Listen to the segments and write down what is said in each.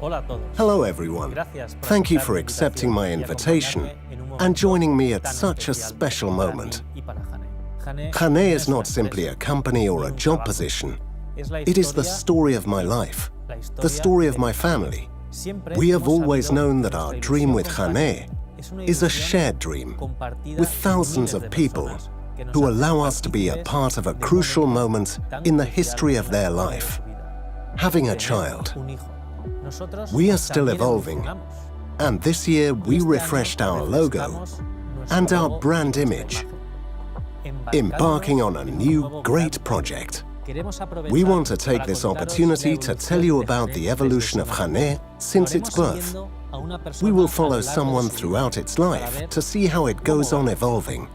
Hello everyone. Thank you for accepting my invitation and joining me at such a special moment. Jané is not simply a company or a job position. It is the story of my life, the story of my family. We have always known that our dream with Jané is a shared dream with thousands of people who allow us to be a part of a crucial moment in the history of their life, having a child. We are still evolving, and this year we refreshed our logo and our brand image, embarking on a new great project. We want to take this opportunity to tell you about the evolution of Jané since its birth. We will follow someone throughout its life to see how it goes on evolving.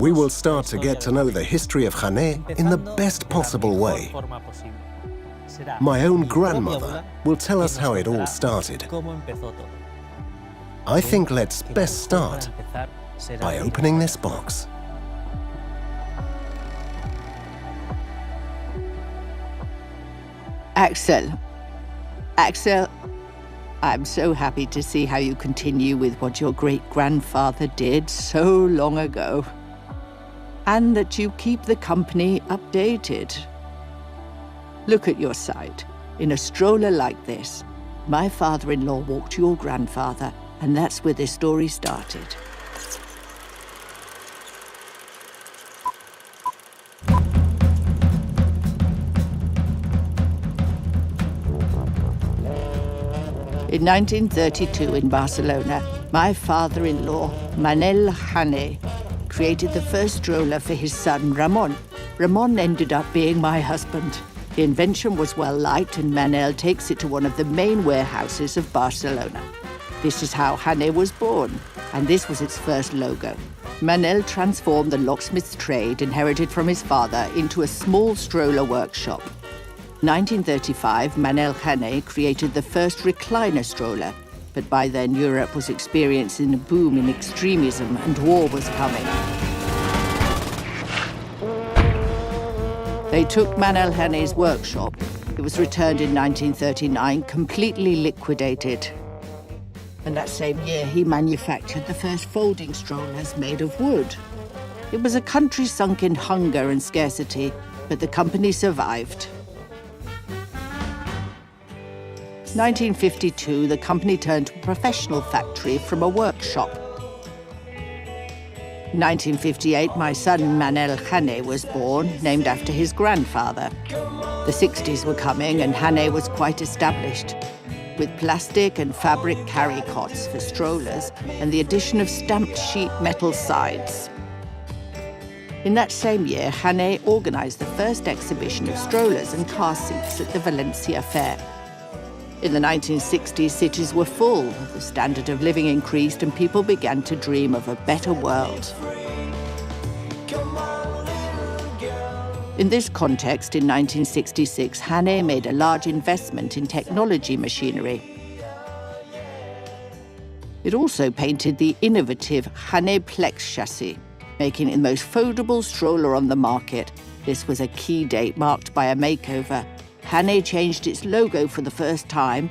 We will start to get to know the history of Jané in the best possible way. My own grandmother will tell us how it all started. I think let's best start by opening this box. Axel, I'm so happy to see how you continue with what your great-grandfather did so long ago, and that you keep the company updated. Look at your side. In a stroller like this, my father-in-law walked your grandfather, and that's where this story started. In 1932 in Barcelona, my father-in-law, Manel Jané, created the first stroller for his son, Ramon. Ramon ended up being my husband. The invention was well liked, and Manel takes it to one of the main warehouses of Barcelona. This is how Jané was born, and this was its first logo. Manel transformed the locksmith's trade inherited from his father into a small stroller workshop. In 1935, Manel Jané created the first recliner stroller, but by then Europe was experiencing a boom in extremism and war was coming. They took Manel Jané's workshop. It was returned in 1939, completely liquidated. And that same year, he manufactured the first folding strollers made of wood. It was a country sunk in hunger and scarcity, but the company survived. 1952, the company turned to a professional factory from a workshop. In 1958, my son Manel Jané was born, named after his grandfather. The 60s were coming, and Jané was quite established, with plastic and fabric carry cots for strollers and the addition of stamped sheet metal sides. In that same year, Jané organized the first exhibition of strollers and car seats at the Valencia Fair. In the 1960s, cities were full, the standard of living increased, and people began to dream of a better world. In this context, in 1966, Jané made a large investment in technology machinery. It also painted the innovative Jané Plex chassis, making it the most foldable stroller on the market. This was a key date marked by a makeover. Jané changed its logo for the first time.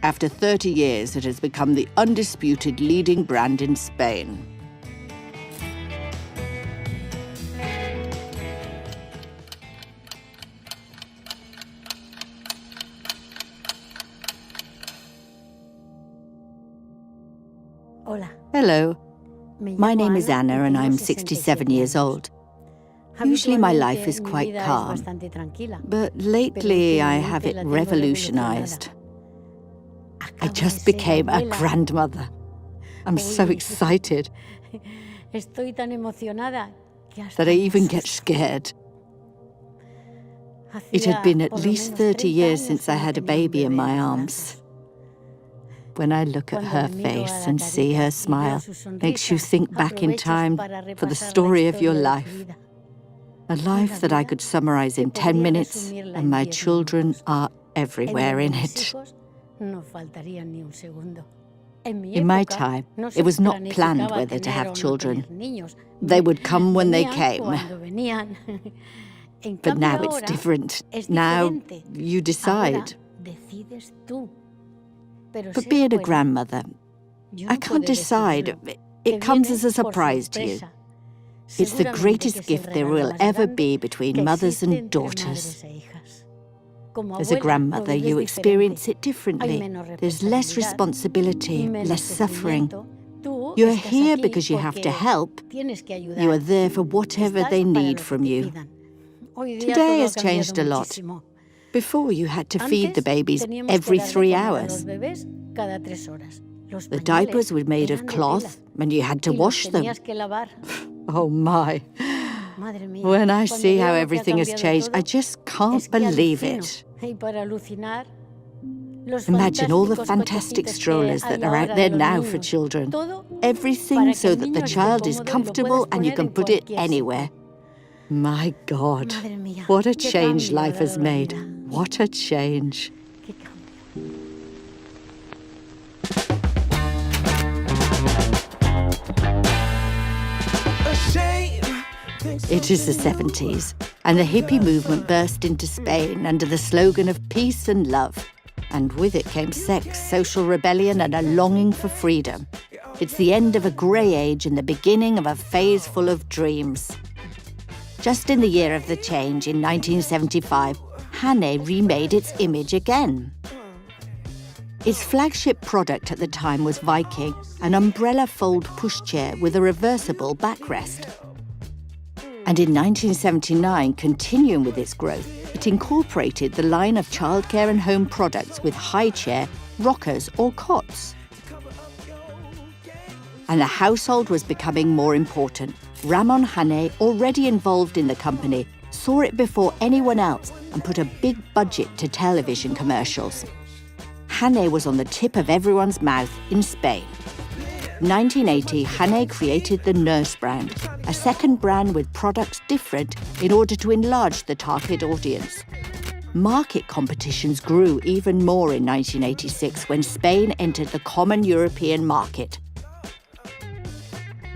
After 30 years, it has become the undisputed leading brand in Spain. Hello, my name is Anna and I'm 67 years old. Usually my life is quite calm, but lately I have it revolutionized. I just became a grandmother. I'm so excited that I even get scared. It had been at least 30 years since I had a baby in my arms. When I look at her face and see her smile, makes you think back in time for the story of your life. A life that I could summarize in 10 minutes, and my children are everywhere in it. In my time, it was not planned whether to have children. They would come when they came. But now it's different. Now you decide. But being a grandmother, I can't decide. It comes as a surprise to you. It's the greatest gift there will ever be between mothers and daughters. As a grandmother, you experience it differently. There's less responsibility, less suffering. You're here because you have to help. You are there for whatever they need from you. Today has changed a lot. Before, you had to feed the babies every 3 hours. The diapers were made of cloth, and you had to wash them. Oh my. When I see how everything has changed, I just can't believe it. Imagine all the fantastic strollers that are out there now for children. Everything so that the child is comfortable and you can put it anywhere. My God, what a change life has made. What a change. It is the 70s, and the hippie movement burst into Spain under the slogan of peace and love. And with it came sex, social rebellion, and a longing for freedom. It's the end of a grey age and the beginning of a phase full of dreams. Just in the year of the change, in 1975, Jané remade its image again. Its flagship product at the time was Viking, an umbrella fold pushchair with a reversible backrest. And in 1979, continuing with its growth, it incorporated the line of childcare and home products with high chair, rockers or cots. And the household was becoming more important. Ramon Jané, already involved in the company, saw it before anyone else and put a big budget to television commercials. Jané was on the tip of everyone's mouth in Spain. In 1980, Jané created the Nurse brand, a second brand with products different in order to enlarge the target audience. Market competitions grew even more in 1986 when Spain entered the common European market.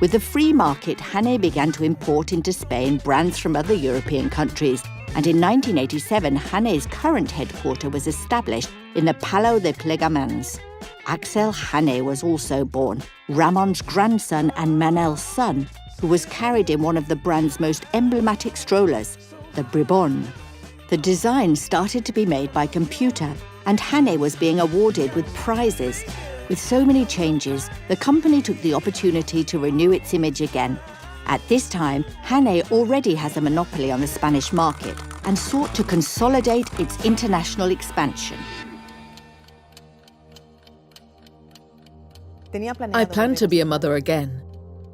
With the free market, Jané began to import into Spain brands from other European countries, and in 1987, Jané's current headquarter was established in the Palau de Plegamans. Axel Jané was also born, Ramon's grandson and Manel's son, who was carried in one of the brand's most emblematic strollers, the Bribon. The design started to be made by computer, and Jané was being awarded with prizes. With so many changes, the company took the opportunity to renew its image again. At this time, Jané already has a monopoly on the Spanish market and sought to consolidate its international expansion. I planned to be a mother again,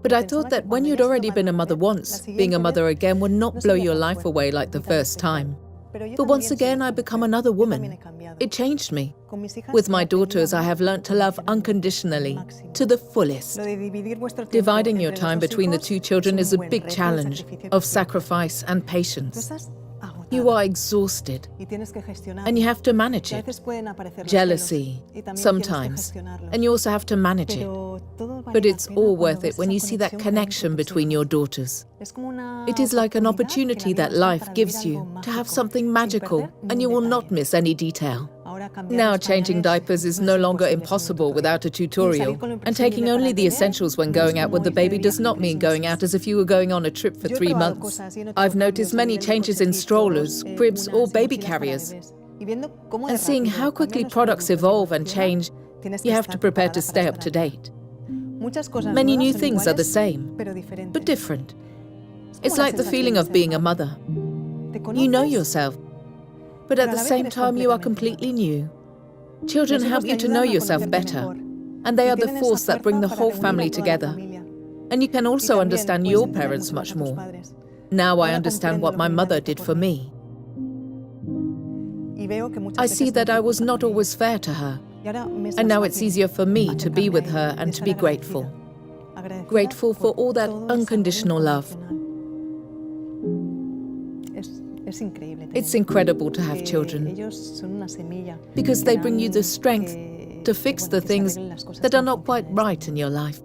but I thought that when you'd already been a mother once, being a mother again would not blow your life away like the first time. But once again, I become another woman. It changed me. With my daughters, I have learnt to love unconditionally, to the fullest. Dividing your time between the two children is a big challenge of sacrifice and patience. You are exhausted, and you have to manage it. Jealousy, sometimes, and you also have to manage it. But it's all worth it when you see that connection between your daughters. It is like an opportunity that life gives you to have something magical, and you will not miss any detail. Now changing diapers is no longer impossible without a tutorial, and taking only the essentials when going out with the baby does not mean going out as if you were going on a trip for 3 months. I've noticed many changes in strollers, cribs or baby carriers. And seeing how quickly products evolve and change, you have to prepare to stay up to date. Many new things are the same, but different. It's like the feeling of being a mother. You know yourself, but at the same time you are completely new. Children help you to know yourself better, and they are the force that bring the whole family together. And you can also understand your parents much more. Now I understand what my mother did for me. I see that I was not always fair to her, and now it's easier for me to be with her and to be grateful. Grateful for all that unconditional love. It's incredible to have children, because they bring you the strength to fix the things that are not quite right in your life.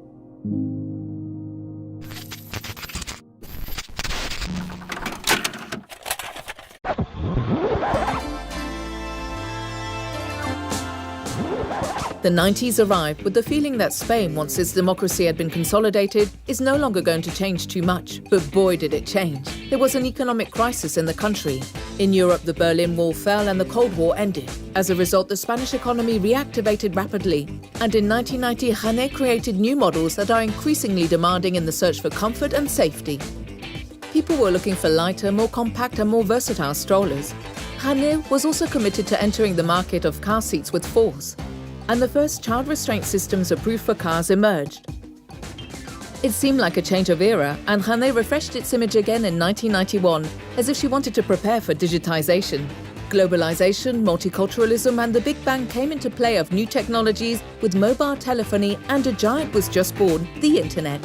The 90s arrived with the feeling that Spain, once its democracy had been consolidated, is no longer going to change too much. But boy, did it change. There was an economic crisis in the country. In Europe, the Berlin Wall fell and the Cold War ended. As a result, the Spanish economy reactivated rapidly. And in 1990, Jané created new models that are increasingly demanding in the search for comfort and safety. People were looking for lighter, more compact and more versatile strollers. Jané was also committed to entering the market of car seats with force. And the first child restraint systems approved for cars emerged. It seemed like a change of era, and Jané refreshed its image again in 1991, as if she wanted to prepare for digitization. Globalization, multiculturalism, and the Big Bang came into play of new technologies with mobile telephony, and a giant was just born, the Internet.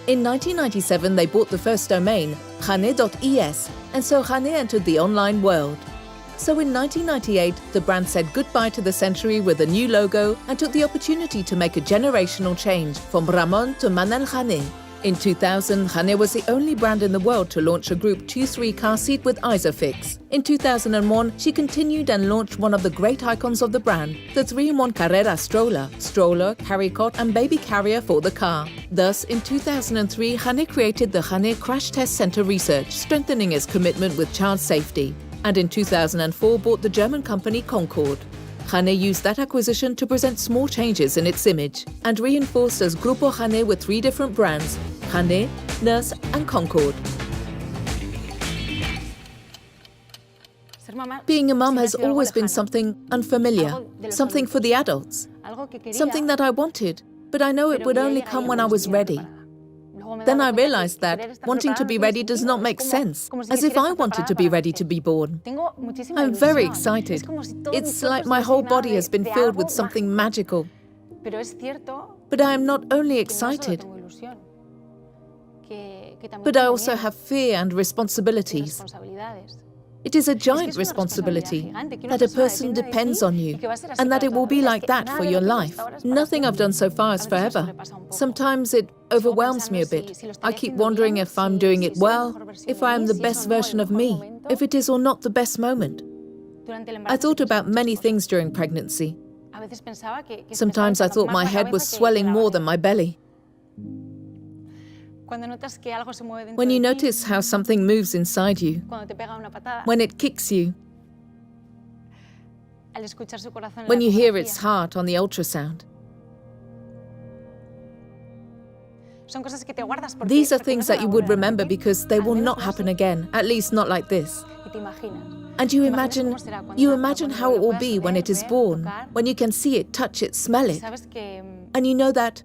In 1997, they bought the first domain, jané.es, and so Jané entered the online world. So in 1998, the brand said goodbye to the century with a new logo and took the opportunity to make a generational change from Ramon to Manel Jané. In 2000, Jané was the only brand in the world to launch a Group 2-3 car seat with Isofix. In 2001, she continued and launched one of the great icons of the brand, the 3-in-1 Carrera stroller, carry cot and baby carrier for the car. Thus, in 2003, Jané created the Jané Crash Test Center Research, strengthening its commitment with child safety. And in 2004 bought the German company Concord. Jané used that acquisition to present small changes in its image and reinforced as Grupo Jané with 3 different brands, Jané, Nurse and Concord. Being a mum has always been something unfamiliar, something for the adults, something that I wanted, but I know it would only come when I was ready. Then I realized that wanting to be ready does not make sense, as if I wanted to be ready to be born. I'm very excited. It's like my whole body has been filled with something magical. But I am not only excited, but I also have fear and responsibilities. It is a giant responsibility that a person depends on you and that it will be like that for your life. Nothing I've done so far is forever. Sometimes it overwhelms me a bit. I keep wondering if I'm doing it well, if I am the best version of me, if it is or not the best moment. I thought about many things during pregnancy. Sometimes I thought my head was swelling more than my belly. When you notice how something moves inside you, when it kicks you, when you hear its heart on the ultrasound. These are things that you would remember because they will not happen again, at least not like this. And you imagine how it will be when it is born, when you can see it, touch it, smell it. And you know that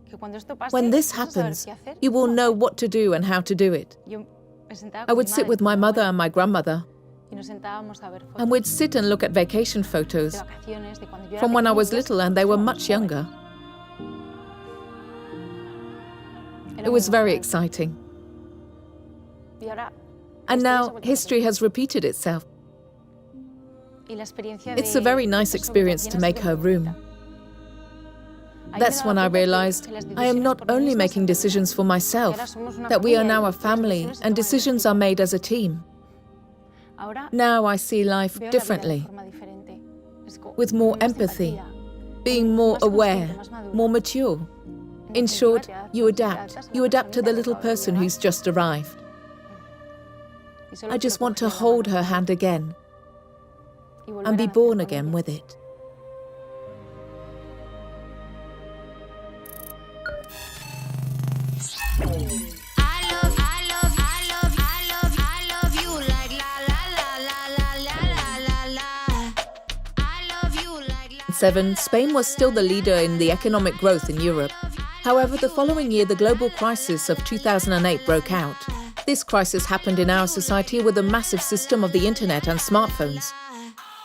when this happens, you will know what to do and how to do it. I would sit with my mother and my grandmother, and we'd sit and look at vacation photos from when I was little and they were much younger. It was very exciting. And now history has repeated itself. It's a very nice experience to make her room. That's when I realized I am not only making decisions for myself, that we are now a family and decisions are made as a team. Now I see life differently, with more empathy, being more aware, more mature. In short, you adapt. You adapt to the little person who's just arrived. I just want to hold her hand again and be born again with it. Spain was still the leader in the economic growth in Europe. However, the following year, the global crisis of 2008 broke out. This crisis happened in our society with a massive system of the internet and smartphones.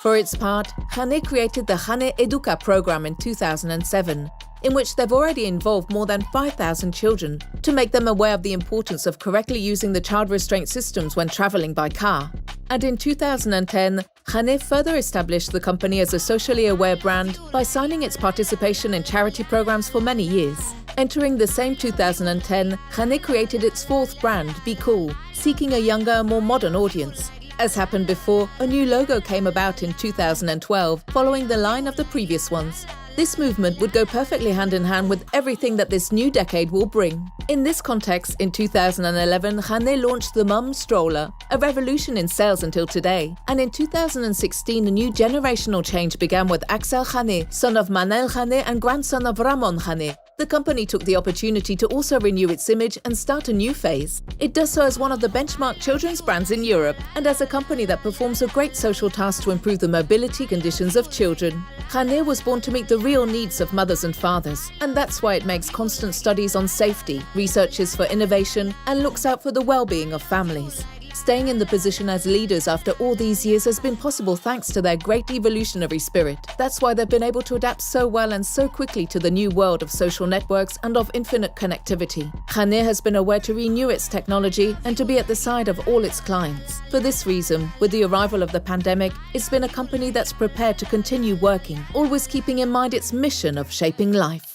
For its part, Jané created the Jané Educa program in 2007, in which they've already involved more than 5,000 children to make them aware of the importance of correctly using the child restraint systems when traveling by car. And in 2010, Jané further established the company as a socially aware brand by signing its participation in charity programs for many years. Entering the same 2010, Jané created its 4th brand, Be Cool, seeking a younger, more modern audience. As happened before, a new logo came about in 2012, following the line of the previous ones. This movement would go perfectly hand in hand with everything that this new decade will bring. In this context, in 2011, Jané launched the Mum Stroller, a revolution in sales until today. And in 2016, a new generational change began with Axel Jané, son of Manel Jané and grandson of Ramon Jané. The company took the opportunity to also renew its image and start a new phase. It does so as one of the benchmark children's brands in Europe and as a company that performs a great social task to improve the mobility conditions of children. Jané was born to meet the real needs of mothers and fathers, and that's why it makes constant studies on safety, researches for innovation, and looks out for the well-being of families. Staying in the position as leaders after all these years has been possible thanks to their great evolutionary spirit. That's why they've been able to adapt so well and so quickly to the new world of social networks and of infinite connectivity. Jané has been aware to renew its technology and to be at the side of all its clients. For this reason, with the arrival of the pandemic, it's been a company that's prepared to continue working, always keeping in mind its mission of shaping life.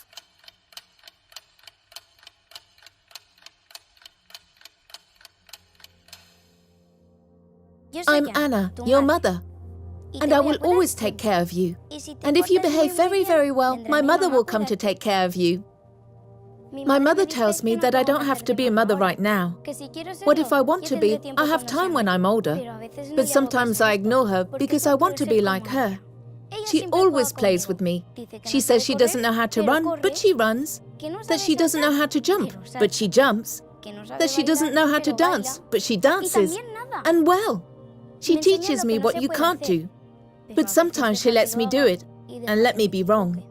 I'm Anna, your mother, and I will always take care of you. And if you behave very, very well, my mother will come to take care of you. My mother tells me that I don't have to be a mother right now. What if I want to be? I have time when I'm older. But sometimes I ignore her because I want to be like her. She always plays with me. She says she doesn't know how to run, but she runs. That she doesn't know how to jump, but she jumps. That she doesn't know how to dance, but she dances. And well. She teaches me what you can't do, but sometimes she lets me do it and let me be wrong.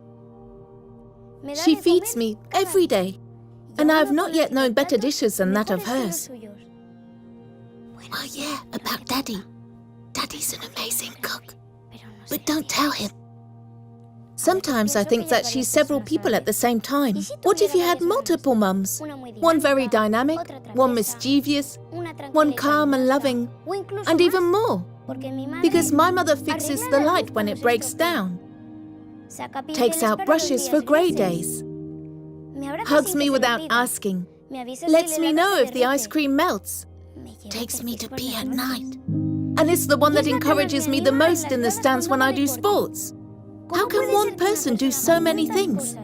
She feeds me every day, and I have not yet known better dishes than that of hers. Well, yeah, about Daddy. Daddy's an amazing cook, but don't tell him. Sometimes I think that she's several people at the same time. What if you had multiple mums? One very dynamic, one mischievous, one calm and loving, and even more. Because my mother fixes the light when it breaks down, takes out brushes for grey days, hugs me without asking, lets me know if the ice cream melts, Takes me to pee at night. and it's the one that encourages me the most in the stands when I do sports. How can one person do so many things?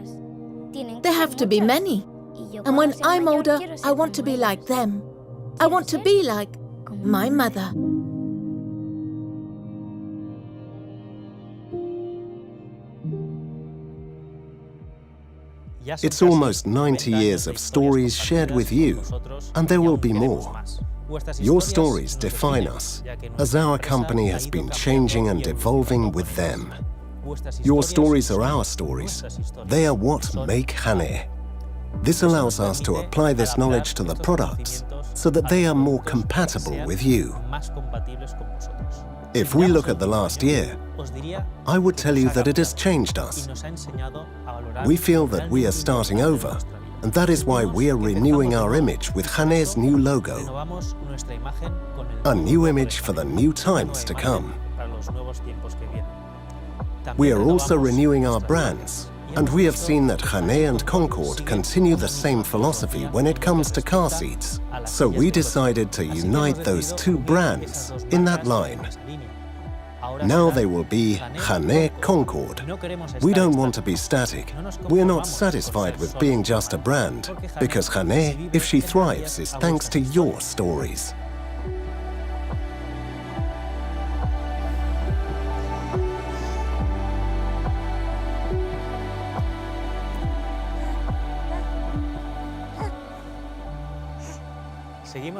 There have to be many. And when I'm older, I want to be like them. I want to be like my mother. It's almost 90 years of stories shared with you, and there will be more. Your stories define us, as our company has been changing and evolving with them. Your stories are our stories. They are what make Jané. This allows us to apply this knowledge to the products so that they are more compatible with you. If we look at the last year, I would tell you that it has changed us. We feel that we are starting over, and that is why we are renewing our image with Jané's new logo. A new image for the new times to come. We are also renewing our brands, and we have seen that Jané and Concord continue the same philosophy when it comes to car seats. So we decided to unite those two brands in that line. Now they will be Jané Concord. We don't want to be static. We're not satisfied with being just a brand, because Jané, if she thrives, is thanks to your stories.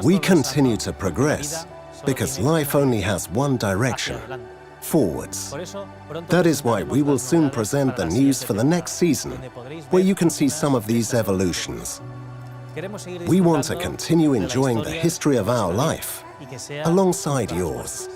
We continue to progress, because life only has one direction, forwards. That is why we will soon present the news for the next season, where you can see some of these evolutions. We want to continue enjoying the history of our life alongside yours.